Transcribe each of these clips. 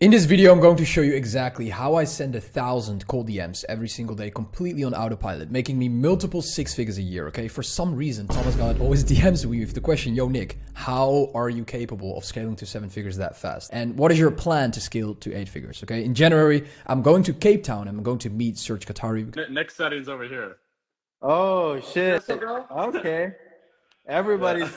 In this video, I'm going to show you exactly how I send 1,000 cold DMs every single day completely on autopilot, making me multiple six figures a year, okay? For some reason, Thomas God always DMs me with the question, yo, Nick, how are you capable of scaling to 7 figures that fast? And what is your plan to scale to 8 figures, okay? In January, I'm going to Cape Town and I'm going to meet Serge Qatari. Nik Setting's over here. Oh, shit. Yes, bro? Okay. Everybody's,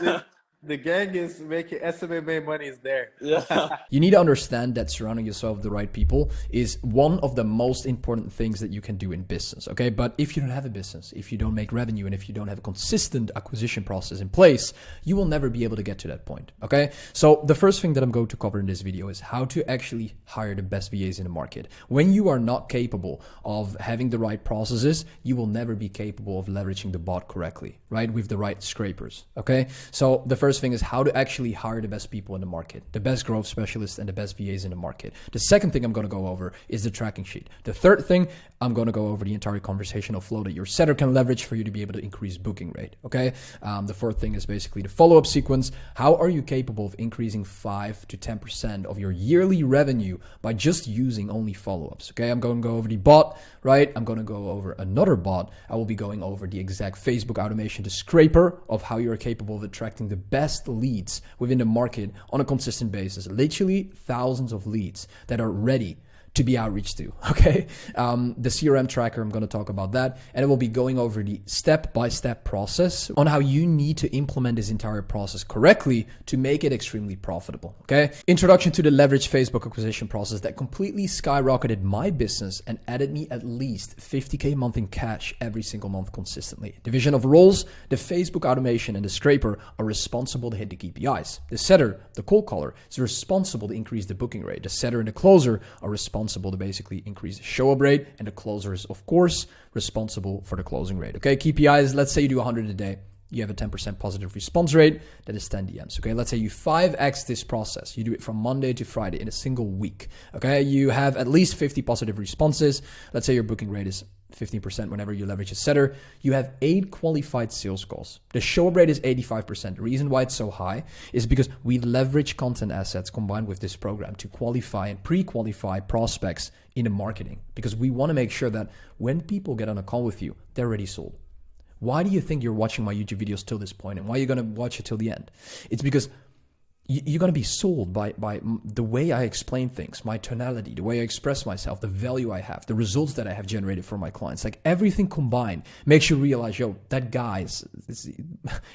the gang is making SMMA money is there. Yeah. You need to understand that surrounding yourself with the right people is one of the most important things that you can do in business, okay? But if you don't have a business, if you don't make revenue, and if you don't have a consistent acquisition process in place, you will never be able to get to that point, okay? So the first thing that I'm going to cover in this video is how to actually hire the best VAs in the market. When you are not capable of having the right processes, you will never be capable of leveraging the bot correctly, right? With the right scrapers, okay? So the first thing is how to actually hire the best people in the market, the best growth specialists and the best VAs in the market. The second thing I'm going to go over is the tracking sheet. The third thing, I'm going to go over the entire conversational flow that your setter can leverage for you to be able to increase booking rate, okay? The fourth thing is basically the follow-up sequence. How are you capable of increasing 5 to 10% of your yearly revenue by just using only follow-ups, okay? I'm going to go over the bot, right? I'm going to go over another bot. I will be going over the exact Facebook automation, the scraper of how you're capable of attracting the best leads within the market on a consistent basis, literally thousands of leads that are ready to be outreached to, okay? The CRM tracker, I'm gonna talk about that, and it will be going over the step-by-step process on how you need to implement this entire process correctly to make it extremely profitable, okay? Introduction to the leveraged Facebook acquisition process that completely skyrocketed my business and added me at least 50K a month in cash every single month consistently. Division of roles, the Facebook automation and the scraper are responsible to hit the KPIs. The setter, the cold caller, is responsible to increase the booking rate. The setter and the closer are responsible to basically increase the show up rate, and the closer is of course responsible for the closing rate, okay? KPIs, let's say you do 100 a day. You have a 10% positive response rate, that is 10 DMs, okay? Let's say you 5x this process. You do it from Monday to Friday in a single week, okay? You have at least 50 positive responses. Let's say your booking rate is 15% whenever you leverage a setter. You have 8 qualified sales calls. The show up rate is 85%. The reason why it's so high is because we leverage content assets combined with this program to qualify and pre-qualify prospects in the marketing, because we want to make sure that when people get on a call with you, they're already sold. Why do you think you're watching my YouTube videos till this point, and why are you going to watch it till the end? It's because you're going to be sold by the way I explain things, my tonality, the way I express myself, the value I have, the results that I have generated for my clients. Like everything combined makes you realize, yo, that guy's,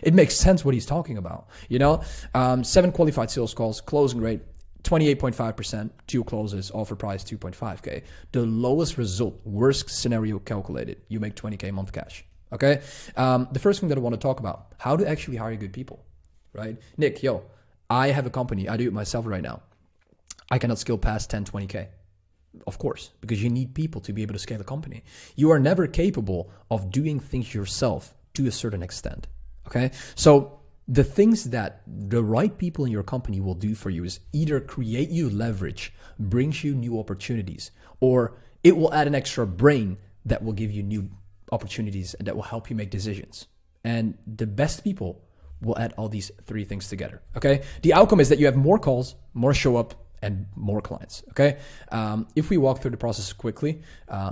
it makes sense what he's talking about, you know? 7 qualified sales calls, closing rate, 28.5%, 2 closes, offer price 2.5K. The lowest result, worst scenario calculated, you make 20K a month cash. Okay. The first thing that I want to talk about, how to actually hire good people, right? Nick, yo, I have a company. I do it myself right now. I cannot scale past 10, 20K. Of course, because you need people to be able to scale a company. You are never capable of doing things yourself to a certain extent. Okay. So the things that the right people in your company will do for you is either create you leverage, brings you new opportunities, or it will add an extra brain that will give you new opportunities that will help you make decisions. And the best people will add all these 3 things together, okay? The outcome is that you have more calls, more show up, and more clients, okay? If we walk through the process quickly,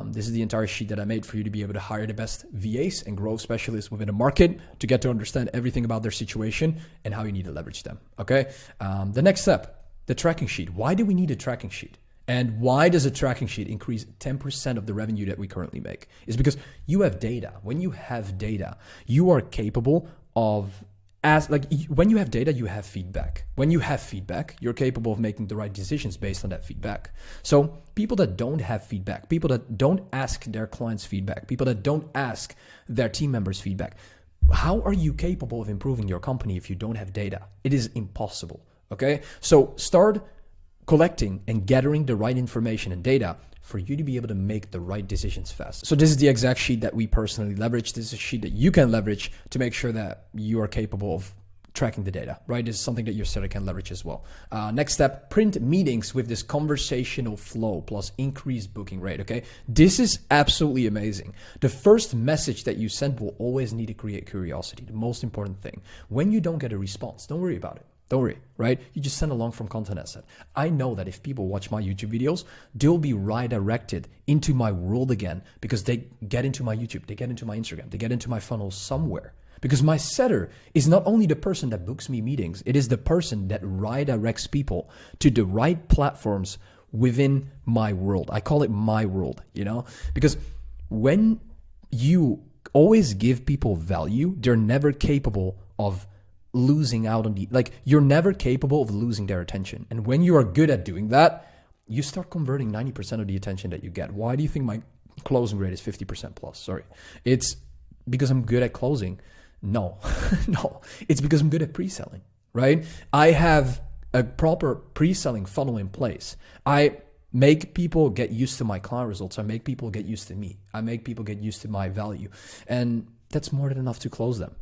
this is the entire sheet that I made for you to be able to hire the best VAs and growth specialists within a market to get to understand everything about their situation and how you need to leverage them, okay? The next step, the tracking sheet. Why do we need a tracking sheet? And why does a tracking sheet increase 10% of the revenue that we currently make? Is because you have data. When you have data, you are capable of, when you have data, you have feedback. When you have feedback, you're capable of making the right decisions based on that feedback. So people that don't have feedback, people that don't ask their clients feedback, people that don't ask their team members feedback, how are you capable of improving your company if you don't have data? It is impossible, okay? So start collecting and gathering the right information and data for you to be able to make the right decisions fast. So this is the exact sheet that we personally leverage. This is a sheet that you can leverage to make sure that you are capable of tracking the data, right? This is something that your setter can leverage as well. Next step, print meetings with this conversational flow plus increased booking rate, okay? This is absolutely amazing. The first message that you send will always need to create curiosity, the most important thing. When you don't get a response, don't worry about it. Don't worry, right? You just send a long-form content asset. I know that if people watch my YouTube videos, they'll be redirected into my world again because they get into my YouTube, they get into my Instagram, they get into my funnel somewhere. Because my setter is not only the person that books me meetings, it is the person that redirects people to the right platforms within my world. I call it my world, because when you always give people value, they're never capable of losing out on you're never capable of losing their attention. And when you are good at doing that, you start converting 90% of the attention that you get. Why do you think my closing rate is 50% plus? Sorry. It's because I'm good at closing. No, no, it's because I'm good at pre-selling, right? I have a proper pre-selling funnel in place. I make people get used to my client results. I make people get used to me. I make people get used to my value. And that's more than enough to close them,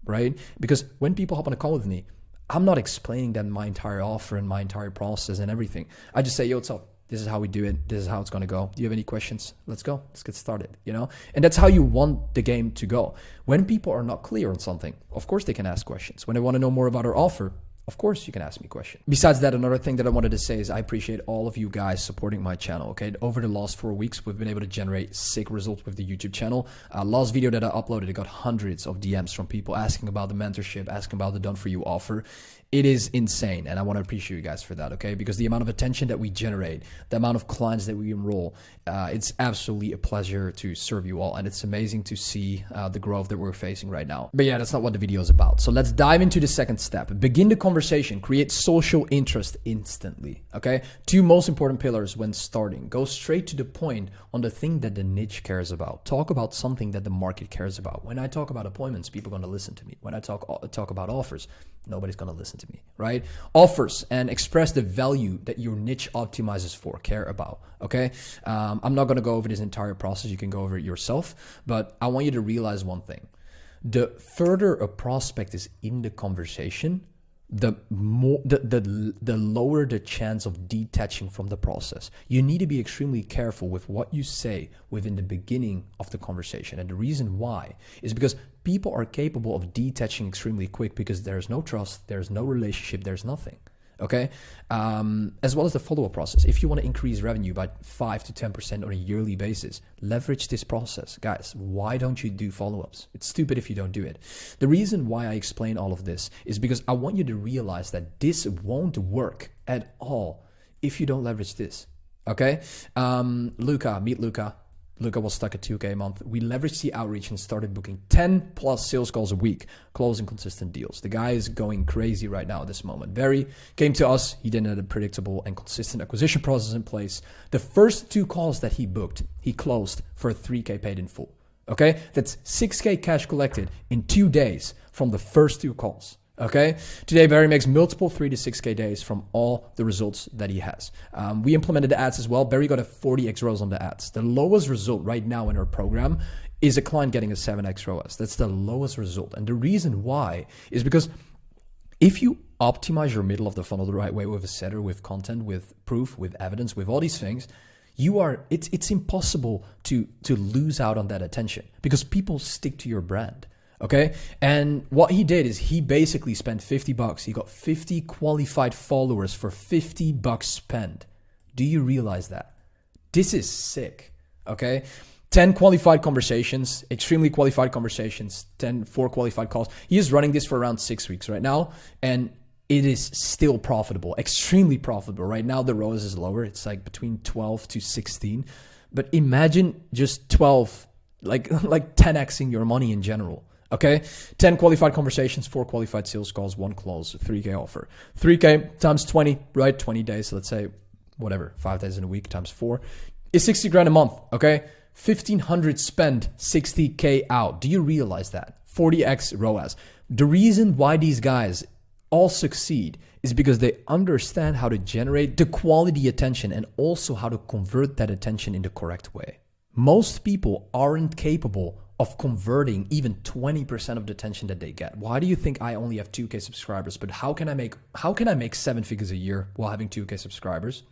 right? Because when people hop on a call with me, I'm not explaining them my entire offer and my entire process and everything. I just say, yo, what's up? This is how we do it. This is how it's going to go. Do you have any questions? Let's go. Let's get started, And that's how you want the game to go. When people are not clear on something, of course they can ask questions. When they want to know more about our offer, of course you can ask me questions. Besides that, another thing that I wanted to say is I appreciate all of you guys supporting my channel, okay? Over the last 4 weeks, we've been able to generate sick results with the YouTube channel. Last video that I uploaded, I got hundreds of DMs from people asking about the mentorship, asking about the done for you offer. It is insane, and I want to appreciate you guys for that, okay? Because the amount of attention that we generate, the amount of clients that we enroll, it's absolutely a pleasure to serve you all, and it's amazing to see the growth that we're facing right now. But yeah, that's not what the video is about. So let's dive into the second step. Begin the conversation, create social interest instantly, okay? 2 most important pillars when starting. Go straight to the point on the thing that the niche cares about. Talk about something that the market cares about. When I talk about appointments, people are going to listen to me. When I talk about offers, nobody's going to listen to me, right? Offers and express the value that your niche optimizes for, care about, okay? I'm not going to go over this entire process. You can go over it yourself, but I want you to realize one thing. The further a prospect is in the conversation, the lower the chance of detaching from the process. You need to be extremely careful with what you say within the beginning of the conversation. And the reason why is because people are capable of detaching extremely quick because there's no trust, there's no relationship, there's nothing. Okay. As well as the follow-up process. If you want to increase revenue by 5 to 10% on a yearly basis, leverage this process. Guys, why don't you do follow-ups? It's stupid if you don't do it. The reason why I explain all of this is because I want you to realize that this won't work at all if you don't leverage this. Okay. Meet Luca. Luca was stuck at 2K a month. We leveraged the outreach and started booking 10 plus sales calls a week, closing consistent deals. The guy is going crazy right now at this moment. Barry came to us. He didn't have a predictable and consistent acquisition process in place. The first 2 calls that he booked, he closed for a 3K paid in full. Okay. That's 6K cash collected in 2 days from the first 2 calls. Okay. Today, Barry makes multiple 3 to 6K days from all the results that he has. We implemented the ads as well. Barry got a 40x ROAS on the ads. The lowest result right now in our program is a client getting a 7x ROAS. That's the lowest result. And the reason why is because if you optimize your middle of the funnel the right way with a setter, with content, with proof, with evidence, with all these things, it's impossible to lose out on that attention because people stick to your brand. Okay. And what he did is he basically spent $50. He got 50 qualified followers for $50 spent. Do you realize that? This is sick. Okay. 10 qualified conversations, extremely qualified conversations, 4 qualified calls. He is running this for around 6 weeks right now. And it is still profitable, extremely profitable. Right now, the ROAS is lower. It's like between 12 to 16. But imagine just 12, like 10xing your money in general. Okay, 10 qualified conversations, 4 qualified sales calls, 1 close, 3K offer. 3K times 20, right? 20 days. So let's say whatever, 5 days in a week times 4 is 60 grand a month. Okay, 1,500 spend, 60K out. Do you realize that? 40x ROAS. The reason why these guys all succeed is because they understand how to generate the quality attention and also how to convert that attention in the correct way. Most people aren't capable of converting even 20% of the attention that they get. Why do you think I only have 2K subscribers? But how can I make 7 figures a year while having 2K subscribers?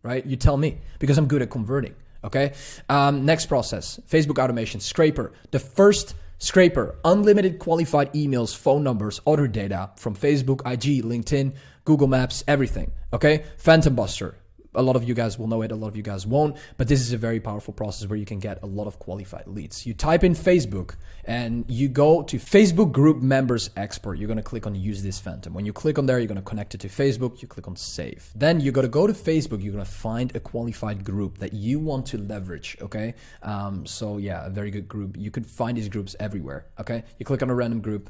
Right? You tell me, because I'm good at converting. Okay. Next process, Facebook automation, Scraper. The first Scraper, unlimited qualified emails, phone numbers, other data from Facebook, IG, LinkedIn, Google Maps, everything. Okay. Phantom Buster. A lot of you guys will know it, a lot of you guys won't, but this is a very powerful process where you can get a lot of qualified leads. You type in Facebook and you go to Facebook group members export. You're going to click on use this Phantom. When you click on there, you're going to connect it to Facebook. You click on save. Then you're going to go to Facebook. You're going to find a qualified group that you want to leverage. Okay. So yeah, a very good group. You could find these groups everywhere. Okay. You click on a random group.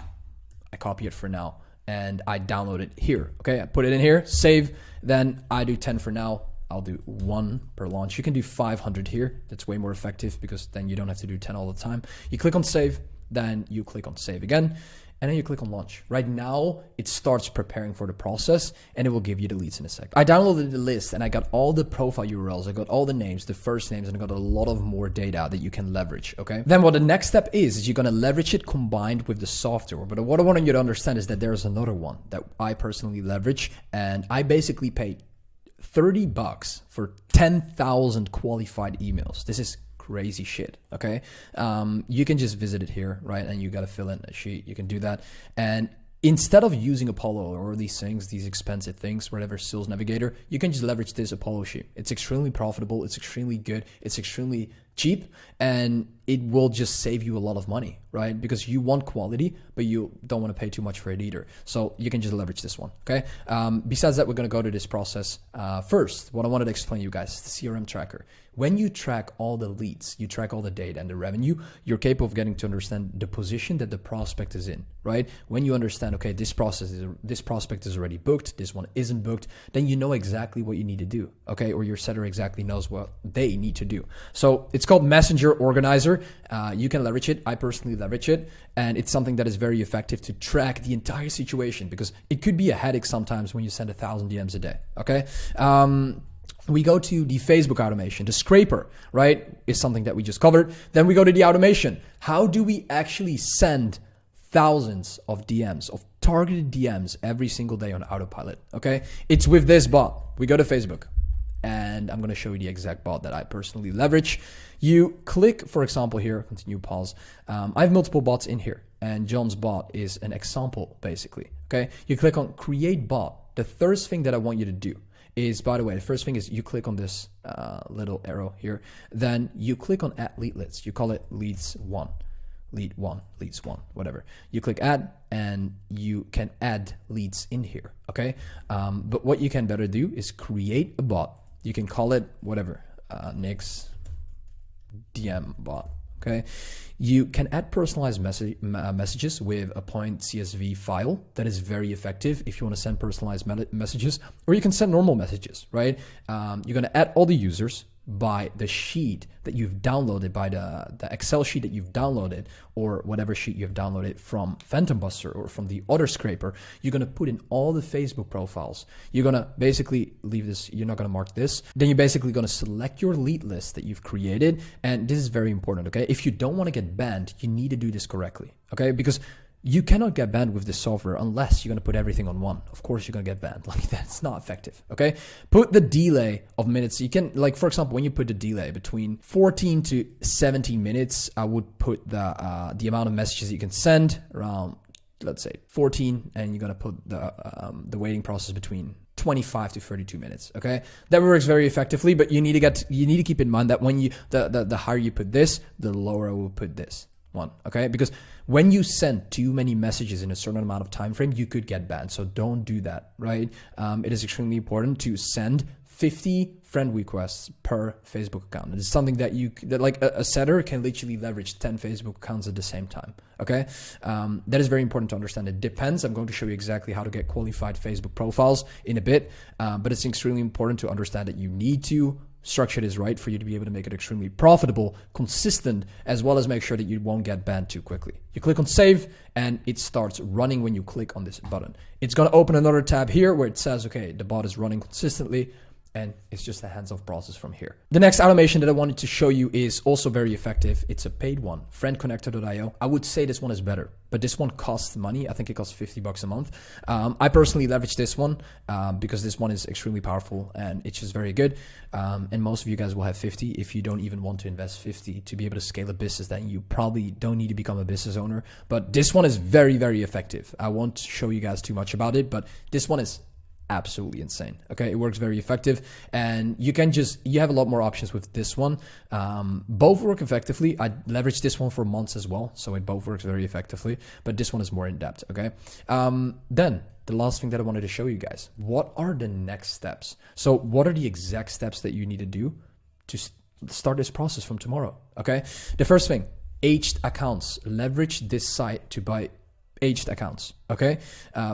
I copy it for now and I download it here. Okay. I put it in here, save. Then I do 10 for now. I'll do 1 per launch. You can do 500 here. That's way more effective because then you don't have to do 10 all the time. You click on save, then you click on save again, and then you click on launch. Right now, it starts preparing for the process and it will give you the leads in a sec. I downloaded the list and I got all the profile URLs. I got all the names, the first names, and I got a lot of more data that you can leverage, okay? Then what the next step is you're gonna leverage it combined with the software. But what I want you to understand is that there's another one that I personally leverage, and I basically paid $30 for 10,000 qualified emails. This is crazy shit. Okay. You can just visit it here, right? And you got to fill in a sheet. You can do that. And instead of using Apollo or these things, these expensive things, whatever Sales Navigator, you can just leverage this Apollo sheet. It's extremely profitable. It's extremely good. It's extremely cheap, and it will just save you a lot of money, right? Because you want quality, but you don't want to pay too much for it either. So you can just leverage this one, okay? Besides that, we're going to go to this process. First, what I wanted to explain to you guys is the CRM tracker. When you track all the leads, you track all the data and the revenue, you're capable of getting to understand the position that the prospect is in, right? When you understand, okay, this prospect is already booked, this one isn't booked, then you know exactly what you need to do, okay? Or your setter exactly knows what they need to do. So it's called Messenger Organizer. You can leverage it. I personally leverage it, and it's something that is very effective to track the entire situation because it could be a headache sometimes when you send 1,000 DMs a day, okay? We go to the Facebook automation. The scraper, right, is something that we just covered. Then we go to the automation. How do we actually send thousands of DMs, of targeted DMs every single day on autopilot, okay? It's with this bot. We go to Facebook, and I'm going to show you the exact bot that I personally leverage. You click, for example, here, continue, pause. I have multiple bots in here, and John's bot is an example, basically, okay? You click on create bot. The first thing that I want you to do is, by the way, the first thing is you click on this little arrow here. Then you click on add leadlets. You call it leads one, leads one, whatever. You click add and you can add leads in here, okay? But what you can better do is create a bot. You can call it whatever, Nik's DM bot, okay? You can add personalized messages with a .csv file that is very effective if you want to send personalized messages, or you can send normal messages, right? You're going to add all the users by the sheet that you've downloaded, by the Excel sheet that you've downloaded, or whatever sheet you've downloaded from Phantom Buster or from the other scraper. You're going to put in all the Facebook profiles. You're going to basically leave this, you're not going to mark this. Then you're basically going to select your lead list that you've created. And this is very important, okay? If you don't want to get banned, you need to do this correctly, okay? Because you cannot get banned with this software unless you're going to put everything on one. Of course, you're going to get banned. Like, that's not effective, okay? Put the delay of minutes. You can, like, for example, when you put the delay between 14 to 17 minutes, I would put the amount of messages you can send around, let's say, 14, and you're going to put the waiting process between 25 to 32 minutes, okay? That works very effectively, but you need to keep in mind that when you, the higher you put this, the lower I will put this one, okay? Because when you send too many messages in a certain amount of time frame, you could get banned. So don't do that, right? It is extremely important to send 50 friend requests per Facebook account. It's something that like a setter can literally leverage 10 Facebook accounts at the same time, okay? That is very important to understand. It depends. I'm going to show you exactly how to get qualified Facebook profiles in a bit, but it's extremely important to understand that you need to structure this right for you to be able to make it extremely profitable, consistent, as well as make sure that you won't get banned too quickly. You click on save and it starts running when you click on this button. It's going to open another tab here where it says, okay, the bot is running consistently. and it's just a hands-off process from here. The next automation that I wanted to show you is also very effective. It's a paid one, friendconnector.io. I would say this one is better, but this one costs money. I think it costs $50 a month. I personally leverage this one because this one is extremely powerful and it's just very good. And most of you guys will have 50. If you don't even want to invest 50 to be able to scale a business, then you probably don't need to become a business owner. But this one is very, very effective. I won't show you guys too much about it, but this one is absolutely insane. Okay, it works very effective, and you have a lot more options with this one. Both work effectively. I leveraged this one for months as well, so it both works very effectively, but this one is more in depth. Okay, then the last thing that I wanted to show you guys, what are the next steps? So what are the exact steps that you need to do to start this process from tomorrow? Okay, the first thing, aged accounts. Leverage this site to buy aged accounts. Okay,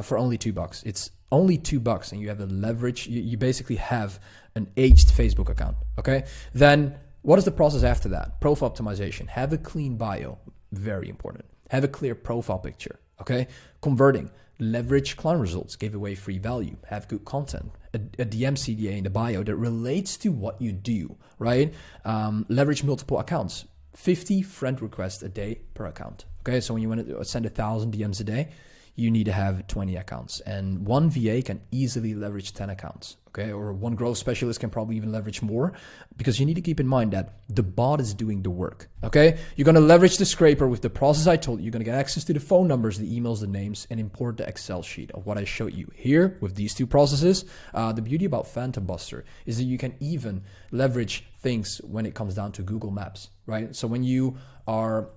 for only $2. It's only $2, and you have the leverage. You basically have an aged Facebook account. Okay, then what is the process after that? Profile optimization. Have a clean bio, very important. Have a clear profile picture. Okay, converting. Leverage client results. Give away free value. Have good content. A DM CDA in the bio that relates to what you do. Right. Leverage multiple accounts. 50 friend requests a day per account. Okay, so when you want to send 1,000 DMs a day, you need to have 20 accounts, and one VA can easily leverage 10 accounts. Okay, or one growth specialist can probably even leverage more, because you need to keep in mind that the bot is doing the work. Okay, you're going to leverage the scraper with the process I told you. You're going to get access to the phone numbers, the emails, the names, and import the Excel sheet of what I showed you here with these two processes. The beauty about Phantom Buster is that you can even leverage things when it comes down to Google Maps, right? So when you are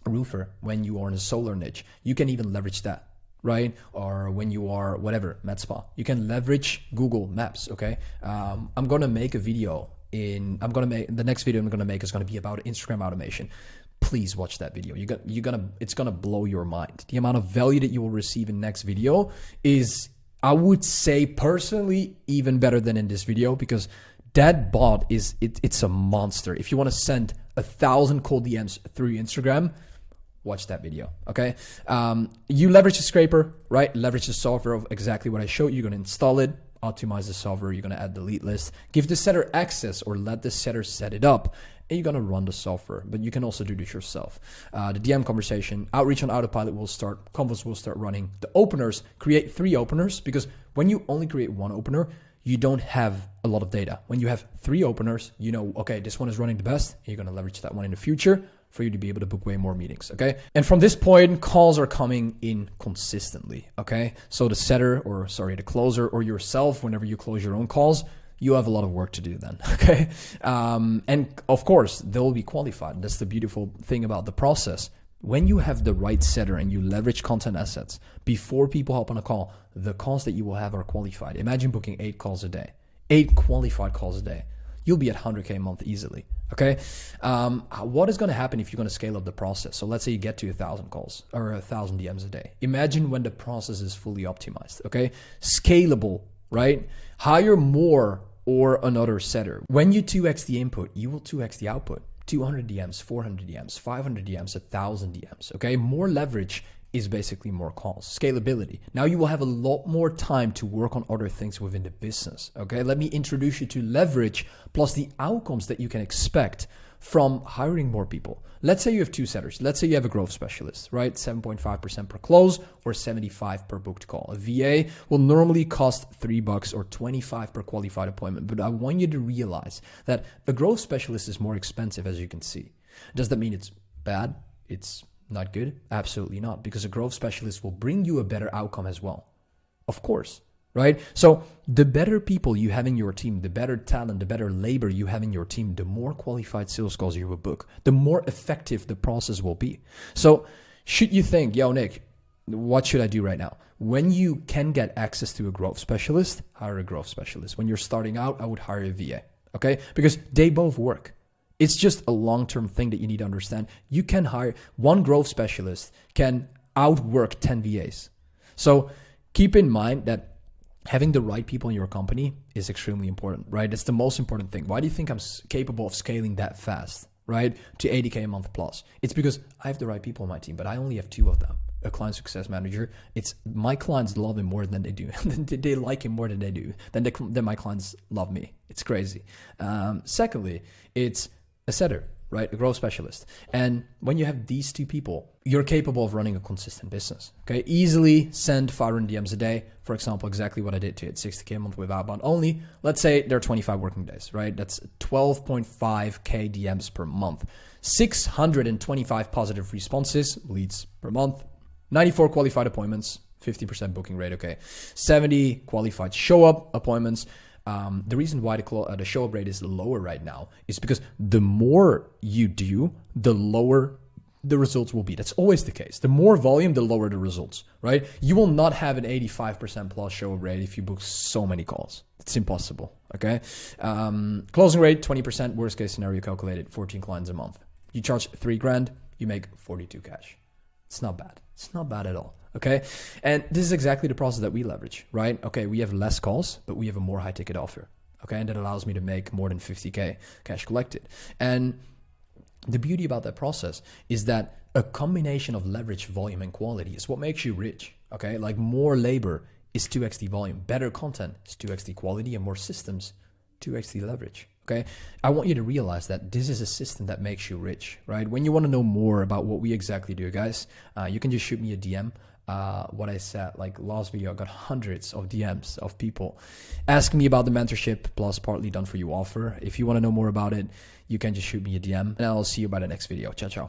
a roofer, when you are in a solar niche, you can even leverage that. Right? Or when you are whatever, med spa, you can leverage Google Maps. Okay. I'm going to make a video the next video I'm going to make is going to be about Instagram automation. Please watch that video. It's going to blow your mind. The amount of value that you will receive in next video is, I would say personally, even better than in this video, because that bot it's a monster. If you want to send 1,000 cold DMs through Instagram, watch that video. Okay. You leverage the scraper, right? Leverage the software of exactly what I showed you. You're going to install it, optimize the software. You're going to add the lead list, give the setter access, or let the setter set it up, and you're going to run the software. But you can also do this yourself. The DM conversation, outreach on autopilot will start, convos will start running. The openers, create 3 openers, because when you only create 1 opener, you don't have a lot of data. When you have 3 openers, you know, okay, this one is running the best, and you're going to leverage that one in the future for you to be able to book way more meetings. Okay. And from this point, calls are coming in consistently. Okay. So the closer or yourself, whenever you close your own calls, you have a lot of work to do then. Okay. And of course they will be qualified. That's the beautiful thing about the process. When you have the right setter and you leverage content assets before people hop on a call, the calls that you will have are qualified. Imagine booking 8 calls a day, 8 qualified calls a day. You'll be at 100K a month easily. Okay. What is going to happen if you're going to scale up the process? So let's say you get to 1,000 calls or 1,000 DMs a day. Imagine when the process is fully optimized. Okay. Scalable, right? Hire more or another setter. When you 2x the input, you will 2x the output. 200 DMs, 400 DMs, 500 DMs, 1,000 DMs. Okay. More leverage is basically more calls. Scalability. Now you will have a lot more time to work on other things within the business. Okay, let me introduce you to leverage plus the outcomes that you can expect from hiring more people. Let's say you have 2 setters. Let's say you have a growth specialist, right? 7.5% per close or 75 per booked call. A VA will normally cost $3 or 25 per qualified appointment. But I want you to realize that the growth specialist is more expensive, as you can see. Does that mean it's bad? It's not good? Absolutely not, because a growth specialist will bring you a better outcome as well. Of course, right? So the better people you have in your team, the better talent, the better labor you have in your team, the more qualified sales calls you will book, the more effective the process will be. So should you think, yo, Nick, what should I do right now? When you can get access to a growth specialist, hire a growth specialist. When you're starting out, I would hire a VA, okay? Because they both work. It's just a long-term thing that you need to understand. You can hire one growth specialist can outwork 10 VAs. So keep in mind that having the right people in your company is extremely important, right? It's the most important thing. Why do you think I'm capable of scaling that fast, right? To 80K a month plus? It's because I have the right people on my team, but I only have 2 of them. a client success manager, it's my clients love him more than they do. They like him more than they do, than my clients love me. It's crazy. Secondly, it's a setter, right? A growth specialist. And when you have these two people, you're capable of running a consistent business. Okay. Easily send 500 DMs a day. For example, exactly what I did to hit 60K a month with outbound only. Let's say there are 25 working days, right? That's 12.5K DMs per month, 625 positive responses, leads per month, 94 qualified appointments, 50% booking rate. Okay. 70 qualified show up appointments. The reason why the show up rate is lower right now is because the more you do, the lower the results will be. That's always the case. The more volume, the lower the results, right? You will not have an 85% plus show up rate if you book so many calls. It's impossible, okay? Closing rate, 20%, worst case scenario calculated, 14 clients a month. You charge $3,000, you make 42 cash. It's not bad. It's not bad at all. Okay. And this is exactly the process that we leverage, right? Okay. We have less calls, but we have a more high ticket offer. Okay. And that allows me to make more than 50K cash collected. And the beauty about that process is that a combination of leverage, volume, and quality is what makes you rich. Okay. Like more labor is 2x the volume, better content is 2x the quality, and more systems, 2x the leverage. Okay. I want you to realize that this is a system that makes you rich, right? When you want to know more about what we exactly do, guys, you can just shoot me a DM. What I said, like last video, I got hundreds of DMs of people asking me about the mentorship plus partly done for you offer. If you want to know more about it, you can just shoot me a DM, and I'll see you by the next video. Ciao, ciao.